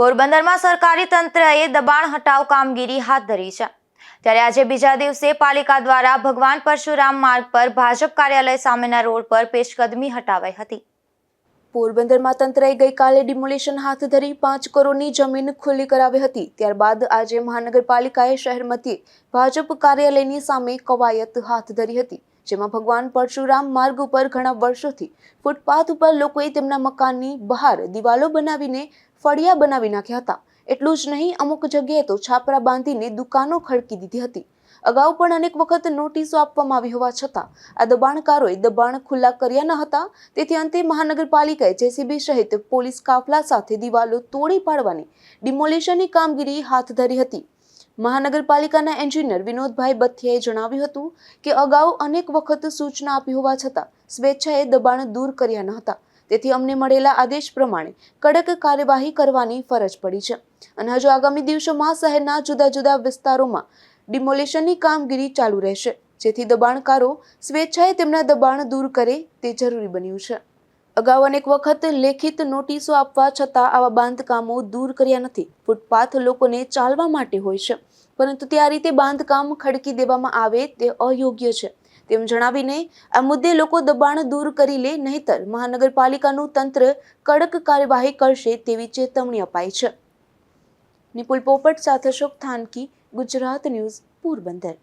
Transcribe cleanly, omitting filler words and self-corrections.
પોરબંદરમાં સરકારી તંત્રએ દબાણ હટાવ કામગીરી હાથ ધરી છે। ત્યારે આજે બીજા દિવસે પાલિકા દ્વારા ભગવાન પરશુરામ માર્ગ પર ભાજપ કાર્યાલય સામેના રોડ પર પેશકદમી હટાવાઈ હતી। પોરબંદરમાં તંત્રએ ગઈકાલે ડિમોલિશન હાથ ધરી 5 કરોડની જમીન ખુલ્લી કરાવી હતી। ત્યારબાદ આજે મહાનગરપાલિકાએ શહેર મધ્યે ભાજપ કાર્યાલયની સામે કવાયત હાથ ધરી હતી, જેમાં ભગવાન પરશુરામ માર્ગ ઉપર ઘણા વર્ષોથી ફૂટપાથ ઉપર લોકોએ તેમના મકાનની બહાર દિવાલો બનાવીને ફળિયા બનાવી નાખ્યા હતા। એટલું જ નહીં, અમુક જગ્યાએ તો છાપરા બાંધીને દુકાનો ખડકી દીધી હતી। અગાઉ પણ અનેક વખત નોટિસો આપવામાં આવી હોવા છતાં આ દબાણકારોએ દબાણ ખુલ્લા કર્યા ન હતા। તેથી અંતે મહાનગરપાલિકાએ જેસીબી સહિત પોલીસ કાફલા સાથે દિવાલો તોડી પાડવાની ડિમોલિશનની કામગીરી હાથ ધરી હતી। મહાનગરપાલિકાના એન્જિનિયર વિનોદભાઈ બથિયાએ જણાવ્યું હતું કે અગાઉ અનેક વખત સૂચના આપી હોવા છતાં સ્વેચ્છાએ દબાણ દૂર કર્યા ન હતા। તેથી અમને મળેલા આદેશ પ્રમાણે કડક કાર્યવાહી કરવાની ફરજ પડી છે અને હજુ આગામી દિવસોમાં શહેરના જુદા જુદા વિસ્તારોમાં ડિમોલિશનની કામગીરી ચાલુ રહેશે, જેથી દબાણકારો સ્વેચ્છાએ તેમના દબાણ દૂર કરે તે જરૂરી બન્યું છે। અગાઉ અનેક વખત લેખિત નોટિસો આપવા છતાં આવા બાંધકામો દૂર કર્યા નથી। ફૂટપાથ લોકોને ચાલવા માટે હોય છે, પરંતુ તે આ રીતે બાંધકામ ખડકી દેવામાં આવે તે અયોગ્ય છે તેમ જણાવીને આ મુદ્દે લોકો દબાણ દૂર કરી લે, નહીતર મહાનગરપાલિકાનું તંત્ર કડક કાર્યવાહી કરશે તેવી ચેતવણી અપાઈ છે। નિપુલ પોપટ સાથે અશોક થાનકી, ગુજરાત ન્યૂઝ, પોરબંદર।